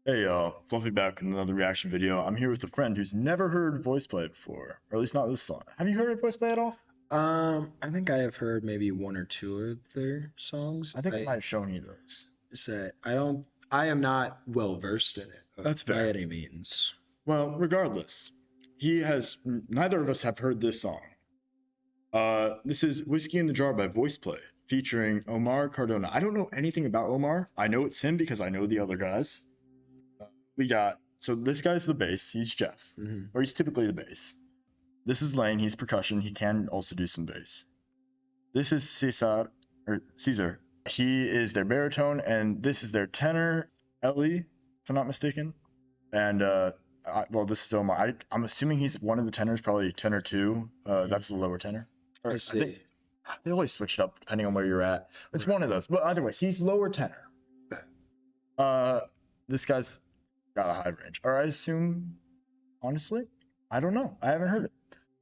Hey y'all, Fluffy back with another reaction video. I'm here with a friend who's never heard Voiceplay before, or at least not this song. Have you heard of Voiceplay at all? I think I have heard maybe one or two of their songs. I think I might have shown you those. Say I am not well versed in it. That's by fair. any means. Well, regardless, neither of us have heard this song. This is Whiskey in the Jar by Voiceplay, featuring Omar Cardona. I don't know anything about Omar. I know it's him because I know the other guys. So this guy's the bass, he's Jeff, or he's typically the bass. This is Lane, he's percussion, he can also do some bass. This is Caesar, he is their baritone, and this is their tenor, Ellie, if I'm not mistaken. And, well, this is Omar. I'm assuming he's one of the tenors, probably tenor 2, that's the lower tenor. I see. They always switch it up depending on where you're at. It's one of those, but either way, he's lower tenor. This guy's got a high range, or I assume, honestly, I don't know, I haven't heard it.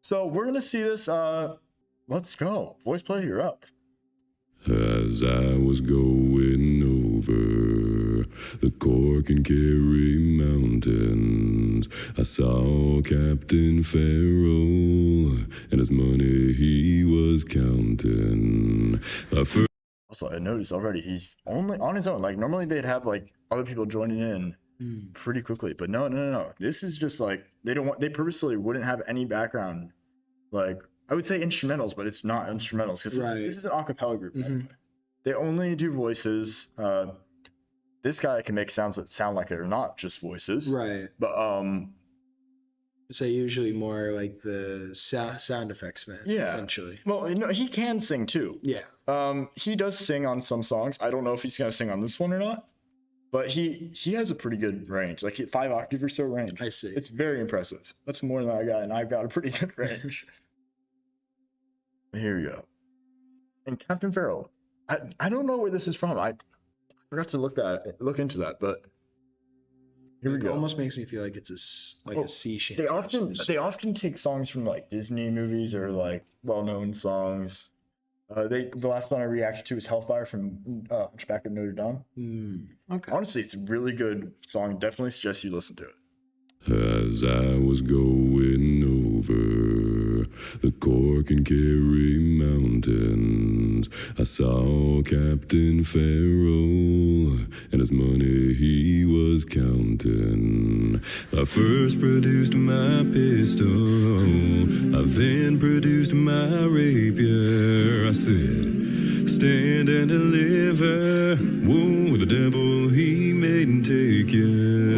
So we're gonna see this. Let's go. Voiceplay, you're up. As I was going over the Cork and Kerry mountains, I saw Captain Farrell and his money he was counting. Also, I noticed already he's only on his own. Like normally they'd have like other people joining in pretty quickly, but no. This is just like they purposely wouldn't have any background. Like I would say instrumentals, but it's not instrumentals because this is an a cappella group. They only do voices. This guy can make sounds that sound like they're not just voices. Right. But say usually more like the sound effects man. Yeah. Essentially. Well, no, he can sing too. Yeah. He does sing on some songs. I don't know if he's gonna sing on this one or not. But he has a pretty good range, like 5 octave or so range. I see. It's very impressive. That's more than I got, and I've got a pretty good range. Here we go. And Captain Farrell, I don't know where this is from. I forgot to look into that, but here we go. It almost makes me feel like it's a sea shanty. They often take songs from like Disney movies or like well-known songs. The last one I reacted to is Hellfire from Hunchback of Notre Dame. Okay. Honestly, it's a really good song. Definitely suggest you listen to it. As I was going over the Cork and Kerry mountains, I saw Captain Farrell and his money he was counting. I first produced my pistol, I then produced my rapier. I said, stand and deliver. Whoa, the devil he made and take you.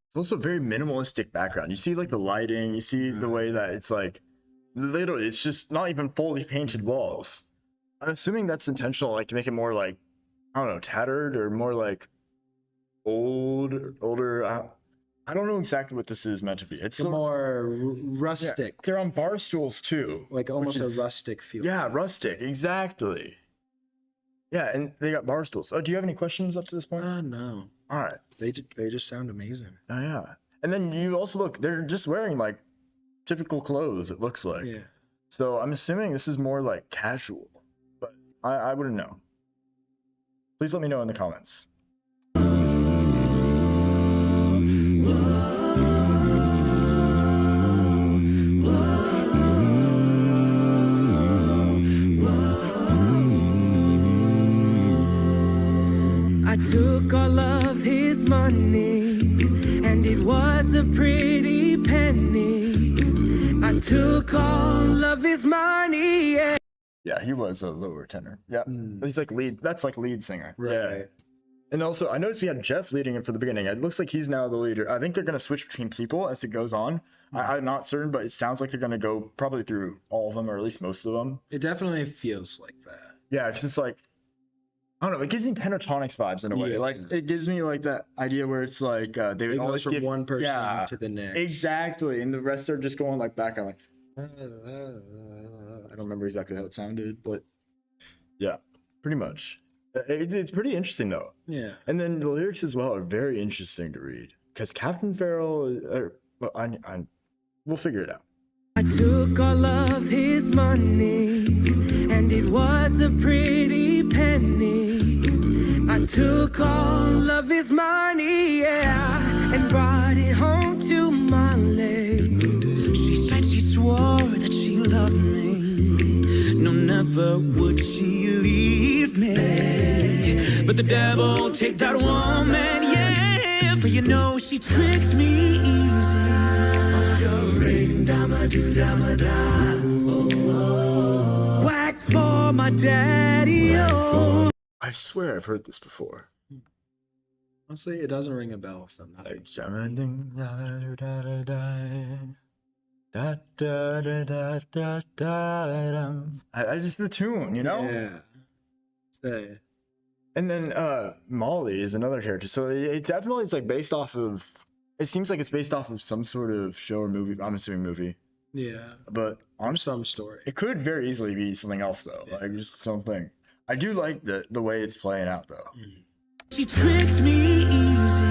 It's also a very minimalistic background. You see like the lighting, you see the way that it's like literally it's just not even fully painted walls. I'm assuming that's intentional, like to make it more like, I don't know, tattered or more like older. I don't know exactly what this is meant to be. It's more rustic. Yeah, they're on bar stools too. Like almost a rustic feel. Yeah, rustic, exactly. Yeah, and they got bar stools. Oh, do you have any questions up to this point? No. All right. They just sound amazing. Oh yeah. And then you also look, they're just wearing like typical clothes, it looks like. Yeah. So I'm assuming this is more like casual, but I wouldn't know. Please let me know in the comments. I took all of his money, and it was a pretty penny. I took all of his money, yeah. Yeah, he was a lower tenor. Yeah, he's like lead. That's like lead singer. Right. Yeah. And also, I noticed we had Jeff leading it for the beginning. It looks like he's now the leader. I think they're gonna switch between people as it goes on. I'm not certain, but it sounds like they're gonna go probably through all of them, or at least most of them. It definitely feels like that. Yeah, because it's like, I don't know, it gives me Pentatonics vibes in a way. Like it gives me like that idea where it's like they would always from give one person to the next. Exactly, and the rest are just going like back. I'm like, I don't remember exactly how it sounded, but yeah, pretty much. It's pretty interesting though. Yeah. And then the lyrics as well are very interesting to read because Captain Farrell, we'll figure it out. I took all of his money, and it was a pretty penny. I took all of his money, yeah, and brought it home to Molly. She said she swore that she loved me. No, never would she leave me. But the devil take that woman, yeah, for you know she tricked me easy. Ring dama do dama da. Whack for my daddy, oh. I swear I've heard this before. Honestly, it doesn't ring a bell if I'm not. Like, I just the tune, you know? Yeah. Say. And then Molly is another character. So it definitely is like based off of. It seems like it's based off of some sort of show or movie. I'm assuming movie. Yeah. But On some story. it could very easily be something else though. Yeah. Like just something. I do like the way it's playing out though. She tricked me easy.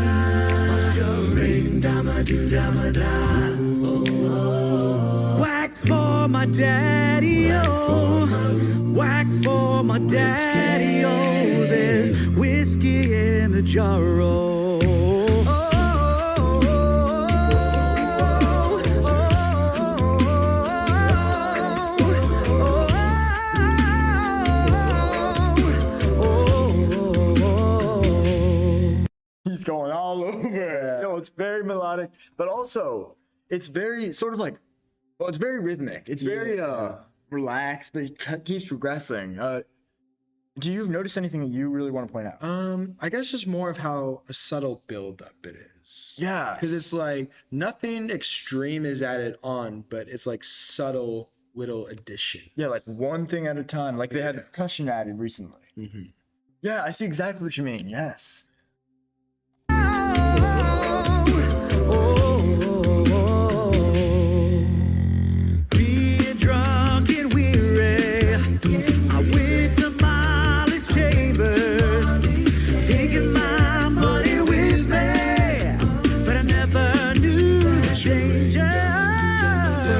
Ring dama do dama da. Whack for my daddy, oh. Whack for my daddy, oh. There's whiskey in the jar, oh. He's going all over. You know, it's very melodic, but also it's very sort of like, well, it's very rhythmic. It's very relaxed, but he keeps progressing. Do you notice anything that you really want to point out? I guess just more of how a subtle build up it is. Yeah. Because it's like nothing extreme is added on, but it's like subtle little addition. Yeah, like one thing at a time. Like they had Yes. percussion added recently. Mm-hmm. Yeah, I see exactly what you mean. Yes. Being drunk and weary, I went to Molly's chambers, taking my money with me, but I never knew the danger.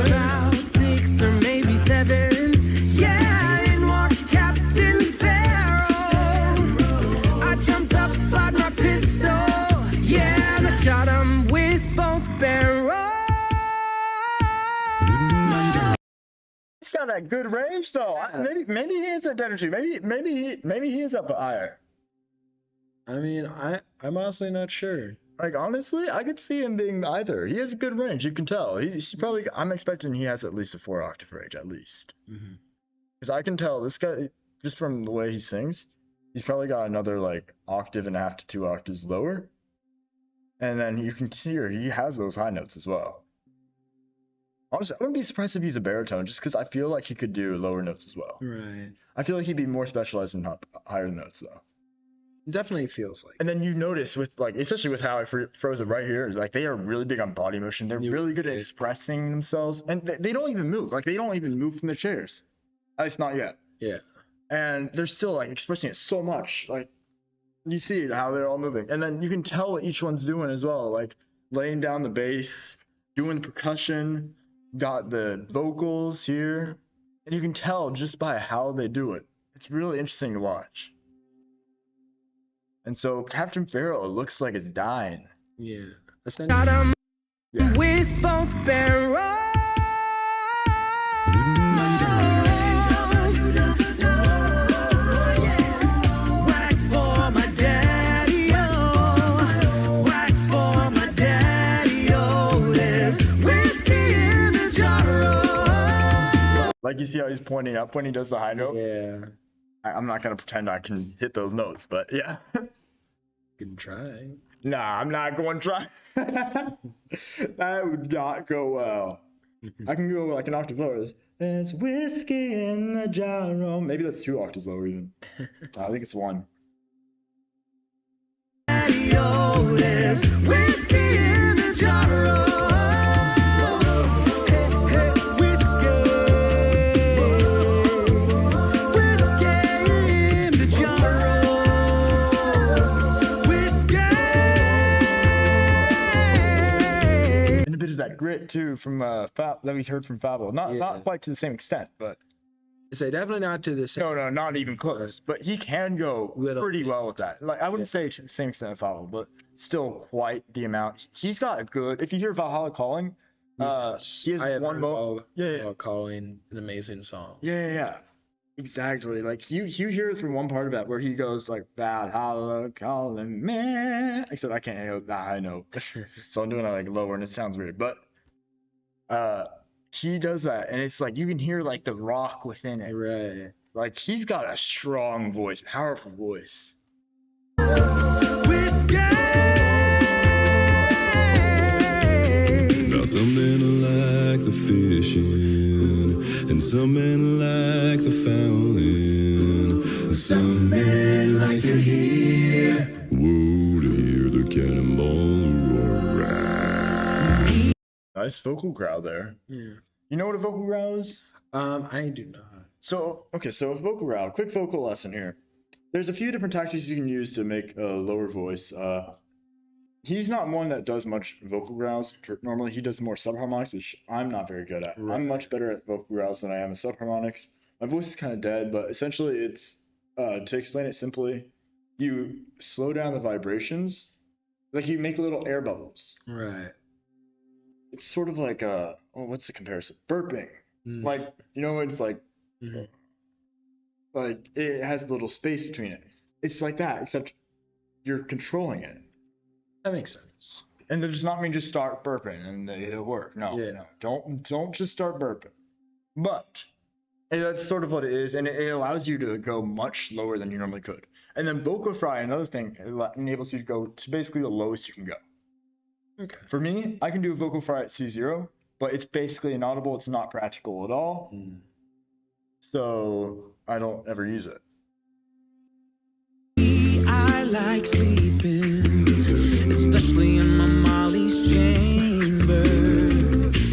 About 6 or maybe 7, yeah, in walked Captain Pharaoh. I jumped up, fired my pistol, yeah, and I shot him with both barrels. He's got that good range though. Maybe he is a dead or two. Maybe he is up higher. I mean, I'm honestly not sure. Like honestly, I could see him being either. He has a good range. You can tell. He's probably. I'm expecting he has at least a 4-octave range, at least. Mm-hmm. Because I can tell this guy just from the way he sings. He's probably got another like octave and a half to 2 octaves lower. And then you can hear he has those high notes as well. Honestly, I wouldn't be surprised if he's a baritone, just because I feel like he could do lower notes as well. Right. I feel like he'd be more specialized in higher notes though. Definitely feels like. And then you notice with like, especially with how I froze it right here, is like they are really big on body motion. They're really good at expressing themselves, and they don't even move. Like they don't even move from their chairs. At least not yet. Yeah. And they're still like expressing it so much. Like you see how they're all moving, and then you can tell what each one's doing as well. Like laying down the bass, doing the percussion, got the vocals here, and you can tell just by how they do it. It's really interesting to watch. And so Captain Pharaoh looks like it's dying. Yeah. Shot him Yeah. with both barrels. Whack for my daddy, oh. Whack for my daddy, oh. There's whiskey in the jar, oh. Like you see how he's pointing up when he does the high note? Yeah. I'm not gonna pretend I can hit those notes, but yeah. Can try. Nah, I'm not going to try. That would not go well. I can go like an octave lower. There's whiskey in the jar. Maybe that's 2 octaves lower even. I think it's 1. Daddy, oh, there's whiskey in the jar, oh. Hey, hey, whiskey. Whiskey in the jar, oh. Whiskey. And a bit of that grit too from that he's heard from Fable. Not quite to the same extent, but Say definitely not to the same. no, not even close. But he can go pretty well with that. Like I wouldn't say to the same extent of Fable, but still quite the amount. He's got a good. If you hear Valhalla Calling, he has one moment. Calling, an amazing song. Yeah. Exactly. Like you hear it from one part of that where he goes like Valhalla calling me. Except I can't hear that high note, so I'm doing it like lower, and it sounds weird. But he does that, and it's like you can hear like the rock within it. Right. Like he's got a strong voice, powerful voice. Now some men like the fishing, and some men like the fouling. Some men like to hear, whoa, to hear the cannonball roar. Nice vocal growl there. Yeah. You know what a vocal growl is? I do not. So a vocal growl. Quick vocal lesson here. There's a few different tactics you can use to make a lower voice. He's not one that does much vocal growls. Normally, he does more subharmonics, which I'm not very good at. Right. I'm much better at vocal growls than I am at subharmonics. My voice is kind of dead, but essentially, it's to explain it simply, you slow down the vibrations, like you make little air bubbles. Right. It's sort of like what's the comparison? Burping. Like it's like, like it has a little space between it. It's like that, except you're controlling it. That makes sense. And it does not mean just start burping and it'll work. No. Don't just start burping. But that's sort of what it is, and it allows you to go much lower than you normally could. And then vocal fry, another thing, it enables you to go to basically the lowest you can go. Okay. For me, I can do a vocal fry at C0, but it's basically inaudible. It's not practical at all. So I don't ever use it. I like sleeping, especially in my Molly's chamber.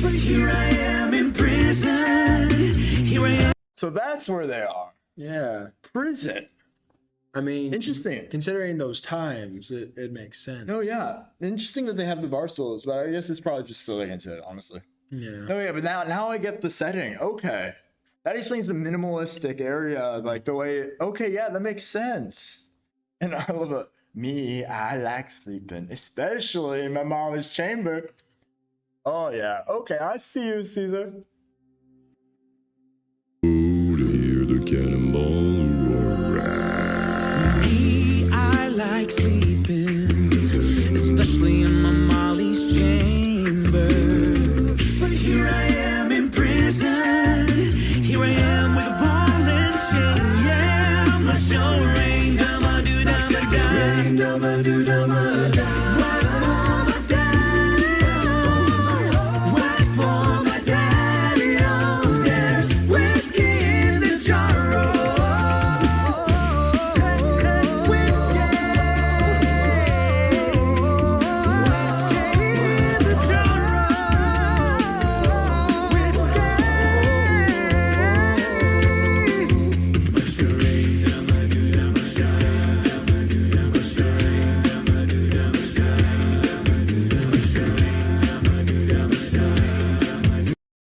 But here I am in prison. Here I am. So that's where they are. Yeah. Prison. I mean, interesting. Considering those times, it makes sense. No, yeah. Interesting that they have the bar stools, but I guess it's probably just so they can sit, honestly. Yeah. No, yeah, but now I get the setting. Okay. That explains the minimalistic area, like the way, okay, yeah, that makes sense. And I love it. Me, I like sleeping, especially in my mama's chamber. Oh, yeah. Okay, I see you, Caesar. Oh, to hear the cannonball roar. Me, I like sleeping, especially in my Molly's chamber. But here I am in prison. Here I am with a ball and chain. Yeah, my show rain, dama do dama da. Rain, dama do dama da. Work for my daddy, work for my daddy. Oh, there's whiskey in the jar.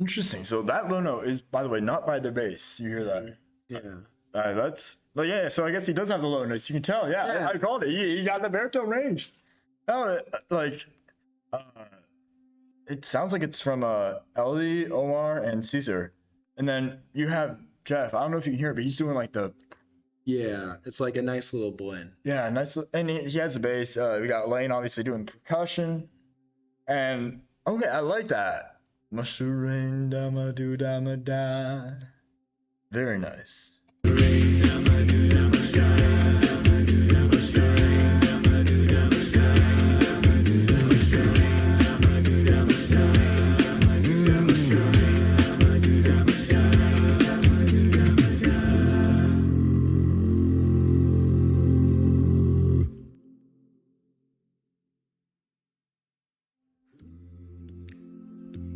Interesting. So that low note is, by the way, not by the bass. You hear that? Yeah. Yeah. So I guess he does have the low notes. You can tell. Yeah. I called it. He got the baritone range. No, it sounds like it's from Ellie, Omar, and Caesar, and then you have Jeff. I don't know if you can hear it, but he's doing like the. Yeah, it's like a nice little blend. Yeah, nice. And he has a bass. We got Lane obviously doing percussion, and okay, I like that. Mushroom dama do dama da. Very nice.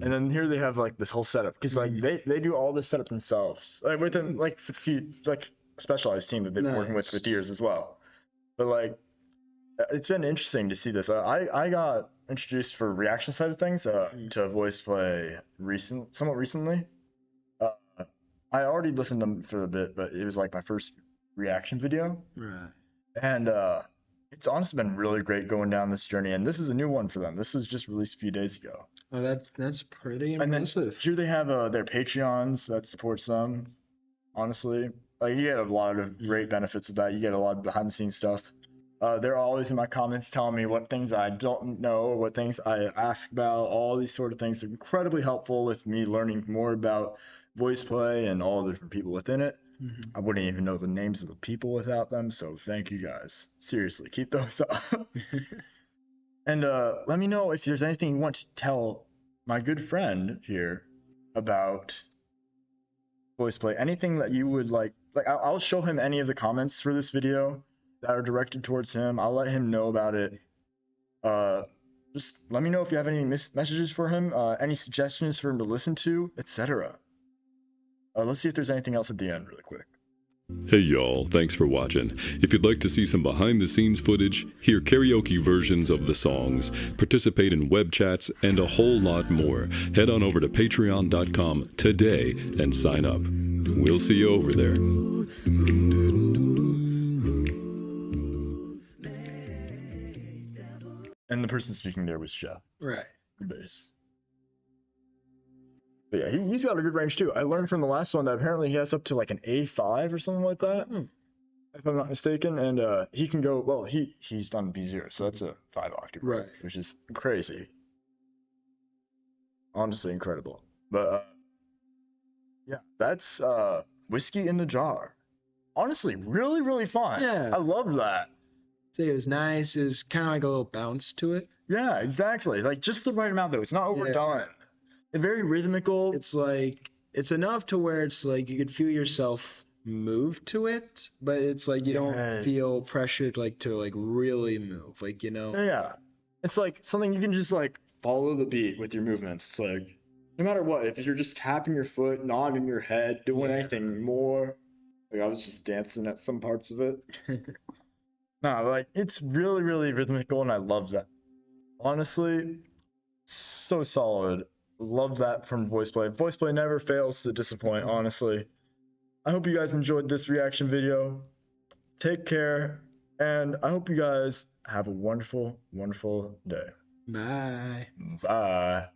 And then here they have like this whole setup because like they do all this setup themselves, like within like a few like specialized team that they've been working with years as well. But like it's been interesting to see this. I got introduced for reaction side of things to Voiceplay somewhat recently. I already listened to them for a bit, but it was like my first reaction video. Right. And it's honestly been really great going down this journey. And this is a new one for them. This was just released a few days ago. Oh, that's pretty And then impressive. here they have their Patreons that supports them. Honestly, like you get a lot of great benefits of that. You get a lot of behind the scenes stuff. They're always in my comments telling me what things I don't know, or what things I ask about, all these sort of things. They're incredibly helpful with me learning more about Voiceplay and all the different people within it. I wouldn't even know the names of the people without them, so thank you guys. Seriously, keep those up. And let me know if there's anything you want to tell my good friend here about Voiceplay. Anything that you would like I'll show him any of the comments for this video that are directed towards him. I'll let him know about it. Just let me know if you have any messages for him, any suggestions for him to listen to, etc. Let's see if there's anything else at the end really quick. Hey y'all, thanks for watching. If you'd like to see some behind the scenes footage, hear karaoke versions of the songs, participate in web chats, and a whole lot more, head on over to patreon.com today and sign up. We'll see you over there. And the person speaking there was Chef, Right. the bass. But yeah, he's got a good range too. I learned from the last one that apparently he has up to like an A5 or something like that, if I'm not mistaken. And he can go, well, he's done B0, so that's a 5 octave, Right. which is crazy. Honestly incredible. But yeah, that's Whiskey in the Jar. Honestly, really, really fun. Yeah. I love that. Say it was nice. It's kind of like a little bounce to it. Yeah, exactly. Like just the right amount though. It's not overdone. It's very rhythmical. It's like it's enough to where it's like you could feel yourself move to it, but it's like you don't feel pressured like to like really move, like, you know. Yeah. It's like something you can just like follow the beat with your movements. It's like no matter what, if you're just tapping your foot, nodding your head, doing anything more. Like I was just dancing at some parts of it. No, like it's really, really rhythmical, and I love that. Honestly, so solid. Love that from Voiceplay. Voiceplay never fails to disappoint, honestly. I hope you guys enjoyed this reaction video. Take care, and I hope you guys have a wonderful, wonderful day. Bye. Bye.